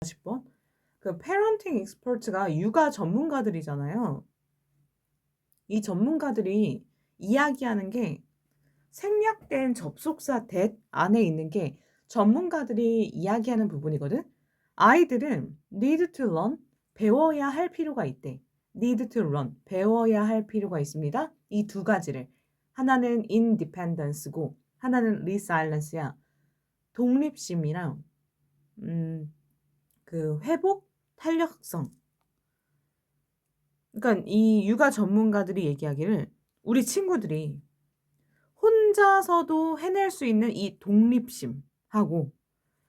10번. 그 parenting expert가 육아 전문가들이잖아요. 이 전문가들이 이야기하는 게 생략된 접속사 that 안에 있는 게 전문가들이 이야기하는 부분이거든. 아이들은 need to learn, 배워야 할 필요가 있대. need to learn, 배워야 할 필요가 있습니다. 이 두 가지를. 하나는 independence고 하나는 resilience야. 독립심이랑 그 회복 탄력성. 그러니까 이 육아 전문가들이 얘기하기를 우리 친구들이 혼자서도 해낼 수 있는 이 독립심하고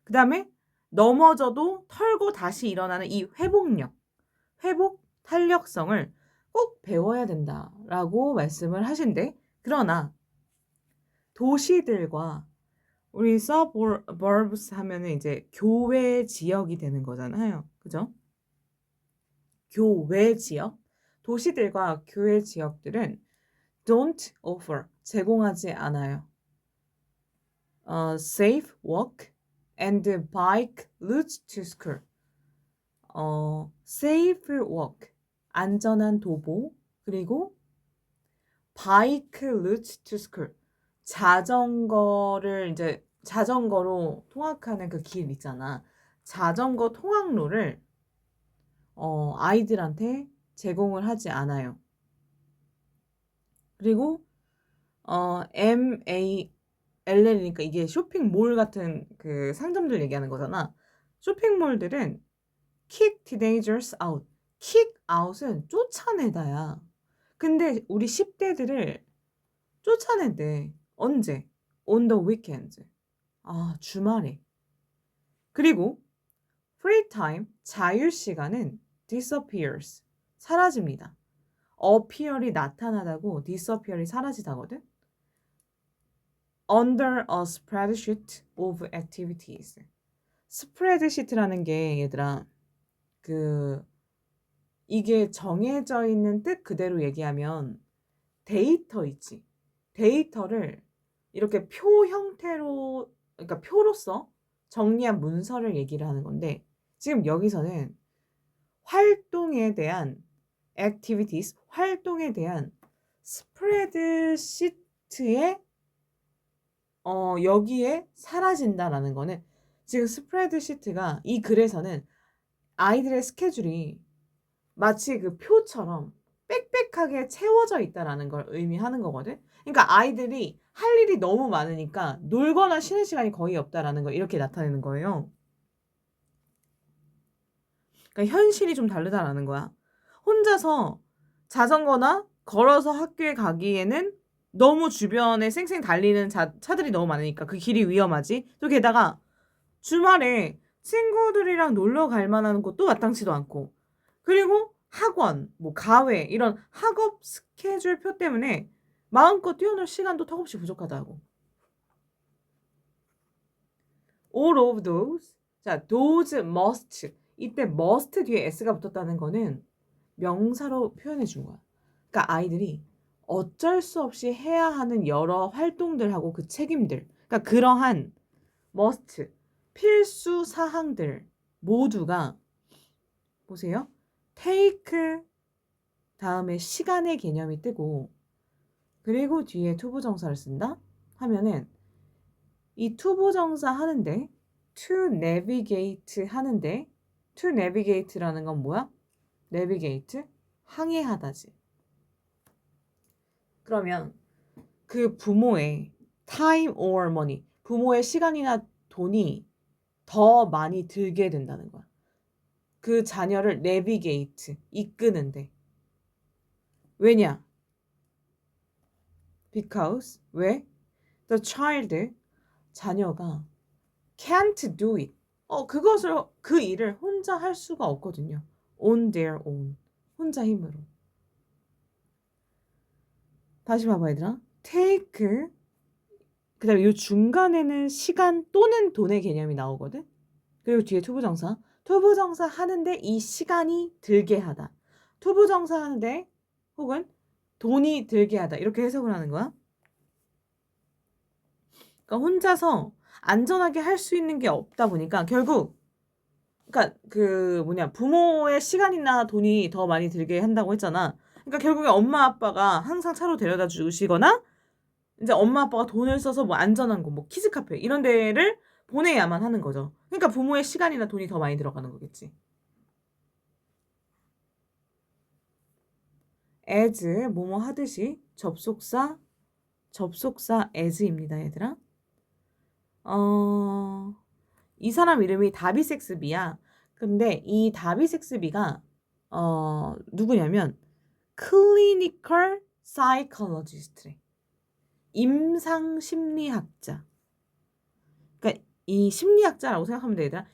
그다음에 넘어져도 털고 다시 일어나는 이 회복력, 회복 탄력성을 꼭 배워야 된다라고 말씀을 하신대. 그러나 도시들과 우리 suburbs 하면은 이제 교외 지역이 되는 거잖아요. 그죠? 교외 지역. 도시들과 교외 지역들은 don't offer, 제공하지 않아요. safe walk and bike routes to school. safe walk, 안전한 도보, 그리고 bike routes to school, 자전거를 이제 자전거로 통학하는 그 길 있잖아. 자전거 통학로를 아이들한테 제공을 하지 않아요. 그리고 MALL이니까 이게 쇼핑몰 같은 그 상점들 얘기하는 거잖아. 쇼핑몰들은 kick teenagers out. kick out은 쫓아내다야. 근데 우리 10대들을 쫓아낸대. 언제? on the weekend. 주말에. 그리고 free time, 자유 시간은 disappears. 사라집니다. appear이 나타나다고 disappear이 사라지다거든. under a spreadsheet of activities. 스프레드시트라는 게 얘들아 이게 정해져 있는 뜻 그대로 얘기하면 데이터 있지. 데이터를 이렇게 표 형태로, 그러니까 표로서 정리한 문서를 얘기를 하는 건데 지금 여기서는 활동에 대한 activities, 활동에 대한 스프레드시트에 여기에 사라진다라는 거는 지금 스프레드시트가 이 글에서는 아이들의 스케줄이 마치 그 표처럼 빽빽하게 채워져 있다라는 걸 의미하는 거거든. 그러니까 아이들이 할 일이 너무 많으니까 놀거나 쉬는 시간이 거의 없다라는 걸 이렇게 나타내는 거예요. 그러니까 현실이 좀 다르다라는 거야. 혼자서 자전거나 걸어서 학교에 가기에는 너무 주변에 쌩쌩 달리는 차들이 너무 많으니까 그 길이 위험하지. 또 게다가 주말에 친구들이랑 놀러 갈 만한 곳도 마땅치도 않고 그리고 학원, 뭐 가회 이런 학업 스케줄표 때문에 마음껏 뛰어놀 시간도 턱없이 부족하다고. all of those. 자, those must. 이때 must 뒤에 s가 붙었다는 거는 명사로 표현해 준 거야. 그러니까 아이들이 어쩔 수 없이 해야 하는 여러 활동들하고 그 책임들. 그러니까 그러한 must, 필수 사항들 모두가 보세요. take 다음에 시간의 개념이 뜨고 그리고 뒤에 투부정사를 쓴다 하면은 이 투부정사 하는데 to navigate 하는데 to navigate라는 건 뭐야? navigate 항해하다지. 그러면 그 부모의 time or money, 부모의 시간이나 돈이 더 많이 들게 된다는 거야. 그 자녀를 navigate, 이끄는데. 왜냐? Because, 왜? The child, 자녀가 can't do it. 그 일을 혼자 할 수가 없거든요. on their own. 혼자 힘으로. 다시 봐봐 얘들아. take, 그 다음에 이 중간에는 시간 또는 돈의 개념이 나오거든. 그리고 뒤에 투부정사. 투부정사 하는데 이 시간이 들게 하다. 투부정사 하는데 혹은 돈이 들게 하다. 이렇게 해석을 하는 거야. 그러니까 혼자서 안전하게 할 수 있는 게 없다 보니까 결국 그러니까 그 뭐냐 부모의 시간이나 돈이 더 많이 들게 한다고 했잖아. 그러니까 결국에 엄마 아빠가 항상 차로 데려다 주시거나 인제 엄마 아빠가 돈을 써서 뭐 안전한 곳 뭐 키즈 카페 이런 데를 보내야만 하는 거죠. 그러니까 부모의 시간이나 돈이 더 많이 들어가는 거겠지. as 뭐뭐 하듯이 접속사 as입니다, 얘들아. 이 사람 이름이 다비 섹스비야. 근데 이 다비 섹스비가 누구냐면 클리니컬 사이콜로지스트래. 임상 심리학자. 그러니까 이 심리학자라고 생각하면 돼, 얘들아.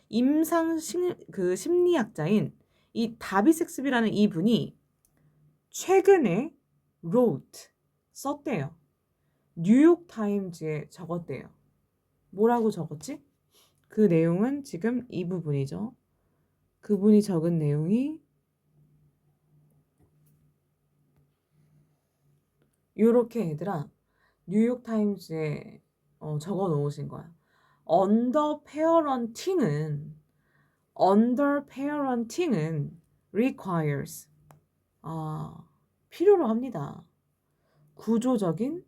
그 심리학자인 이 다비 섹스비라는 이분이 최근에 wrote 썼대요. 뉴욕 타임즈에 적었대요. 뭐라고 적었지? 그 내용은 지금 이 부분이죠. 그분이 적은 내용이 요렇게 얘들아 뉴욕 타임즈에 적어 놓으신 거야. Under parenting은 requires 필요로 합니다. 구조적인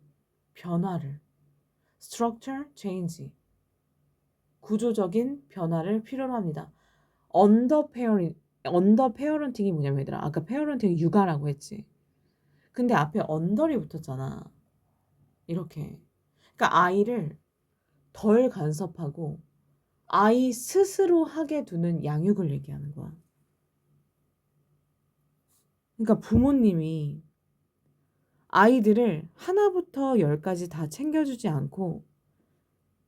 변화를 structure change 구조적인 변화를 필요로 합니다. 언더 페어런팅이 뭐냐면 얘들아 아까 페어런팅이 육아라고 했지. 근데 앞에 언더리 붙었잖아. 이렇게. 그러니까 아이를 덜 간섭하고 아이 스스로 하게 두는 양육을 얘기하는 거야. 그러니까 부모님이 아이들을 하나부터 열까지 다 챙겨주지 않고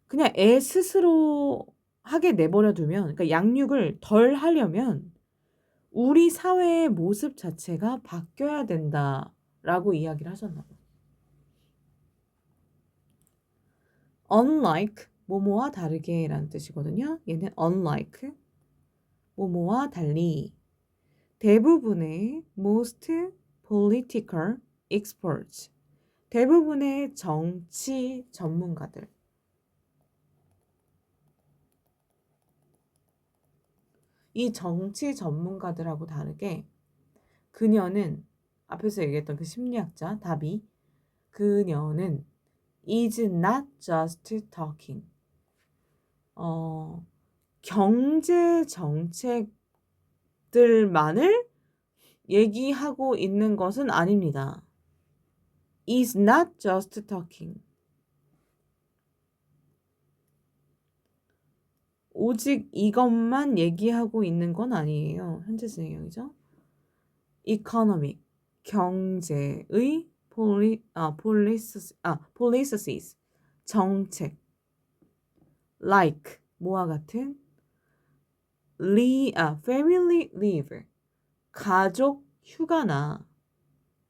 그냥 애 스스로 하게 내버려 두면 그러니까 양육을 덜 하려면 우리 사회의 모습 자체가 바뀌어야 된다라고 이야기를 하셨나 봐. unlike 뭐뭐와 다르게라는 뜻이거든요. 얘는 unlike 뭐뭐와 달리 대부분의 most political experts 대부분의 정치 전문가들 이 정치 전문가들하고 다르게 그녀는 앞에서 얘기했던 그 심리학자 다비 그녀는 is not just talking 경제 정책들만을 얘기하고 있는 것은 아닙니다. is not just talking 오직 이것만 얘기하고 있는 건 아니에요. 현재 진행형이죠. economic 경제의 policies 정책 like 뭐와 같은 family leave 가족 휴가나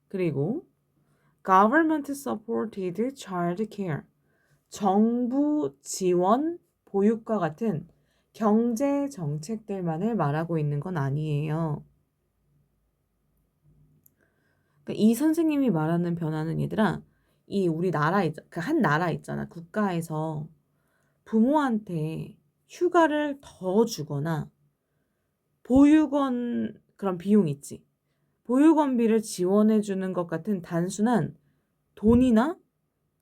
그리고 government supported child care 정부 지원 보육과 같은 경제 정책들만을 말하고 있는 건 아니에요. 그러니까 이 선생님이 말하는 변화는 얘들아 이 우리나라 그 한 나라 있잖아. 국가에서 부모한테 휴가를 더 주거나 보육원 그런 비용 있지. 보육원비를 지원해 주는 것 같은 단순한 돈이나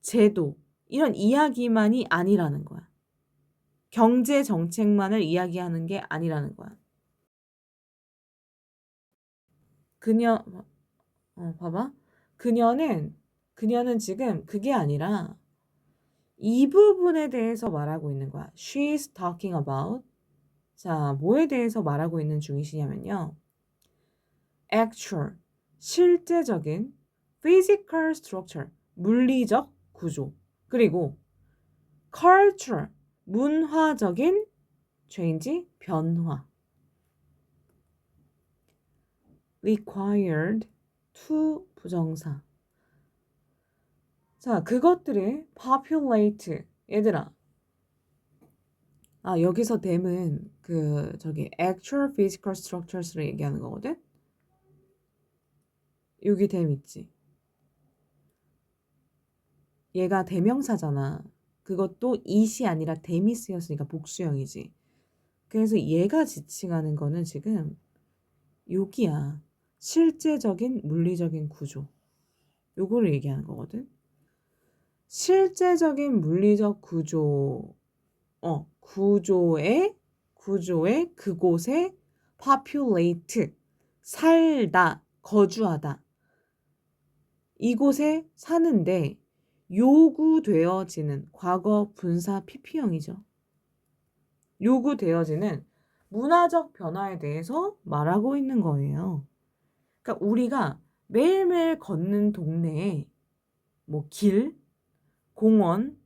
제도 이런 이야기만이 아니라는 거야. 경제 정책만을 이야기하는 게 아니라는 거야. 그녀 봐봐. 그녀는 지금 그게 아니라 이 부분에 대해서 말하고 있는 거야. She's talking about 자, 뭐에 대해서 말하고 있는 중이시냐면요. actual 실제적인 physical structure 물리적 구조 그리고 cultural 문화적인 change 변화 required to 부정사 자 그것들이 populate 얘들아 여기서 them은 그 저기 actual physical structures를 얘기하는 거거든 여기 them 있지 얘가 대명사잖아 그것도 it이 아니라 them이 쓰였으니까 복수형이지 그래서 얘가 지칭하는 거는 지금 여기야. 실제적인 물리적인 구조. 요거를 얘기하는 거거든. 실제적인 물리적 구조, 구조의 그곳에 populate, 살다, 거주하다. 이곳에 사는데 요구되어지는 과거 분사 PP형이죠. 요구되어지는 문화적 변화에 대해서 말하고 있는 거예요. 그러니까 우리가 매일매일 걷는 동네에 뭐 길, 공원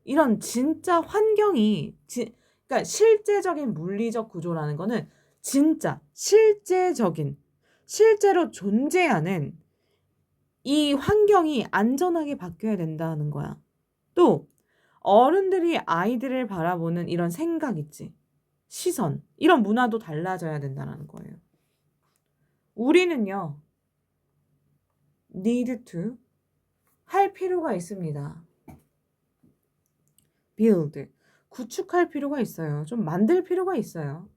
이런 진짜 환경이 그러니까 실제적인 물리적 구조라는 거는 진짜 실제적인 실제로 존재하는 이 환경이 안전하게 바뀌어야 된다는 거야. 또 어른들이 아이들을 바라보는 이런 생각 있지. 시선. 이런 문화도 달라져야 된다는 거예요. 우리는요. need to 할 필요가 있습니다. build. 구축할 필요가 있어요. 좀 만들 필요가 있어요.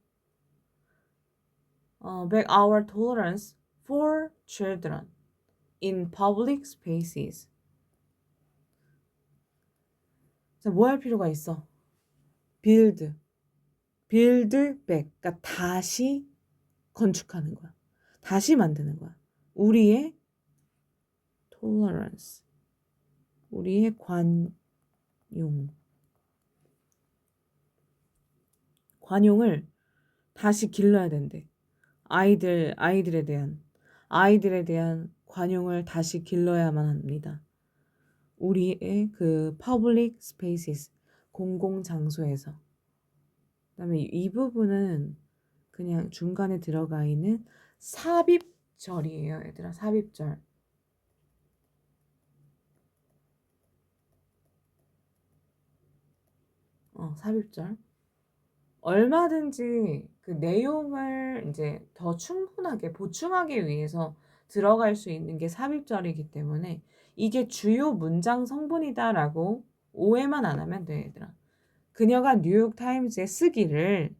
back our tolerance for children in public spaces. 자, 뭐 할 필요가 있어? build back. 그러니까 다시 건축하는 거야. 다시 만드는 거야. 우리의 tolerance. 우리의 관용을 다시 길러야 된대. 아이들에 대한 관용을 다시 길러야만 합니다. 우리의 그 public spaces, 공공 장소에서. 그다음에 이 부분은 그냥 중간에 들어가 있는 삽입절이에요, 얘들아. 삽입절. 삽입절. 얼마든지 그 내용을 이제 더 충분하게 보충하기 위해서 들어갈 수 있는 게 삽입절이기 때문에 이게 주요 문장 성분이다라고 오해만 안 하면 돼, 얘들아. 그녀가 뉴욕타임즈에 쓰기를,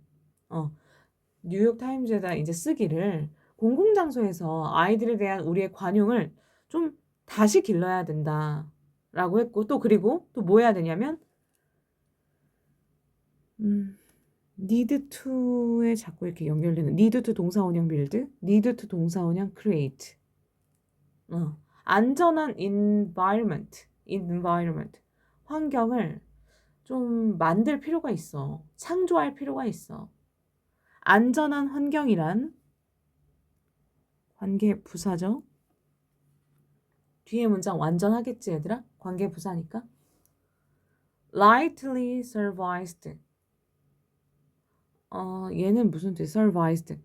뉴욕타임즈에다 이제 쓰기를 공공장소에서 아이들에 대한 우리의 관용을 좀 다시 길러야 된다라고 했고, 또 그리고 또 뭐 해야 되냐면, need to에 자꾸 이렇게 연결되는 need to 동사원형 build, need to 동사원형 create. 안전한 environment, 환경을 좀 만들 필요가 있어. 창조할 필요가 있어. 안전한 환경이란 관계 부사죠. 뒤에 문장 완전 하겠지, 얘들아? 관계 부사니까. lightly supervised. 얘는 무슨 뜻? supervised.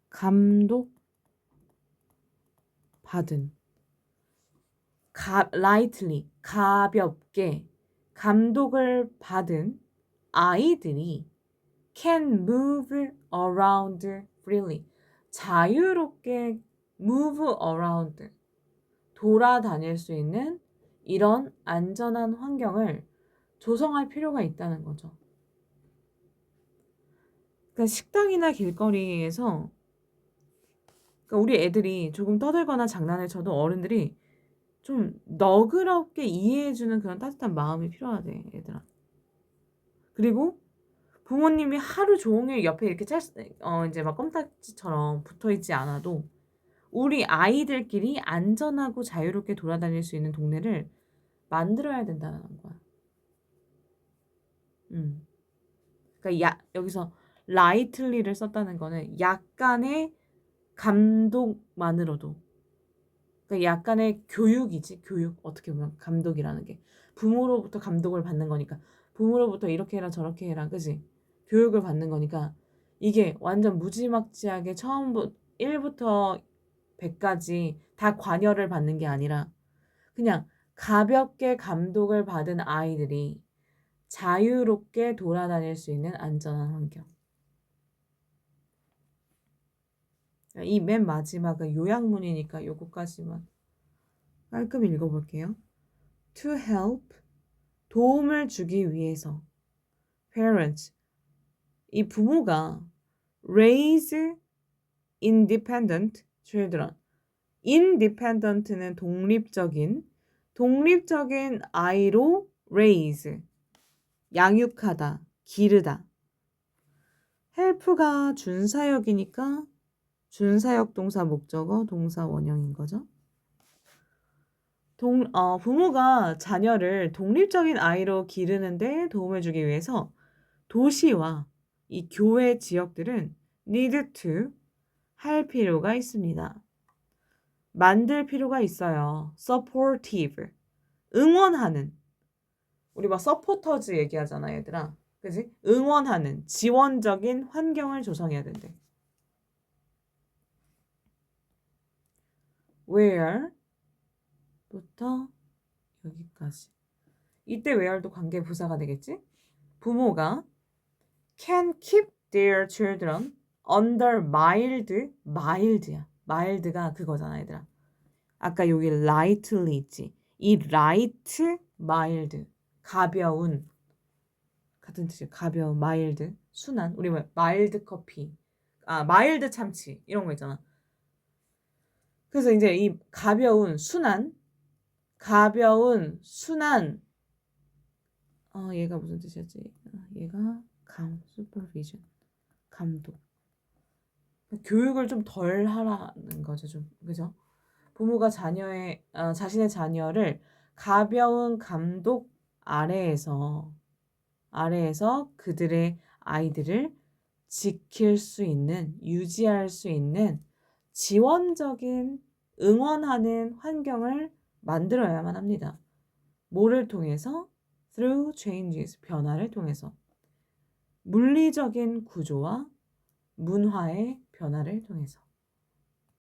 감독 받은. lightly, 가볍게 감독을 받은 아이들이 can move around freely. 자유롭게 move around. 돌아다닐 수 있는 이런 안전한 환경을 조성할 필요가 있다는 거죠. 그러니까 식당이나 길거리에서 그러니까 우리 애들이 조금 떠들거나 장난을 쳐도 어른들이 좀 너그럽게 이해해주는 그런 따뜻한 마음이 필요하대, 얘들아. 그리고 부모님이 하루 종일 옆에 이렇게 이제 막 껌딱지처럼 붙어있지 않아도 우리 아이들끼리 안전하고 자유롭게 돌아다닐 수 있는 동네를 만들어야 된다는 거야. 그러니까 여기서 lightly를 썼다는 거는 약간의 감독만으로도, 그러니까 약간의 교육이지. 교육. 어떻게 보면 감독이라는 게 부모로부터 감독을 받는 거니까, 부모로부터 이렇게 해라 저렇게 해라, 그지? 교육을 받는 거니까 이게 완전 무지막지하게 처음부터 1부터 100까지 다 관여를 받는 게 아니라 그냥 가볍게 감독을 받은 아이들이 자유롭게 돌아다닐 수 있는 안전한 환경. 이 맨 마지막은 요약문이니까 요거까지만 깔끔히 읽어볼게요. To help, 도움을 주기 위해서. Parents, 이 부모가 raise independent children. independent는 독립적인 아이로 raise, 양육하다, 기르다. help가 준사역이니까 준사역 동사 목적어 동사 원형인 거죠. 부모가 자녀를 독립적인 아이로 기르는데 도움을 주기 위해서 도시와 이 교외 지역들은 need to 할 필요가 있습니다. 만들 필요가 있어요. supportive, 응원하는. 우리 막 서포터즈 얘기하잖아, 얘들아. 그지? 응원하는, 지원적인 환경을 조성해야 된대. where 부터 여기까지. 이때 where도 관계 부사가 되겠지? 부모가 can keep their children under mild야. mild가 그거잖아, 얘들아. 아까 여기 lightly 있지. 이 light, mild, 가벼운 같은 뜻이야. 가벼운, mild, 순한. 우리 뭐 마일드 커피, 마일드 참치 이런 거 있잖아. 그래서 이제 이 가벼운, 순한, 얘가 무슨 뜻이었지? 얘가 supervision, 감독. 교육을 좀 덜 하라는 거죠, 좀. 그죠? 부모가 자신의 자녀를 가벼운 감독 아래에서 그들의 아이들을 지킬 수 있는, 유지할 수 있는 지원적인, 응원하는 환경을 만들어야만 합니다. 뭐를 통해서? through changes, 변화를 통해서. 물리적인 구조와 문화의 변화를 통해서.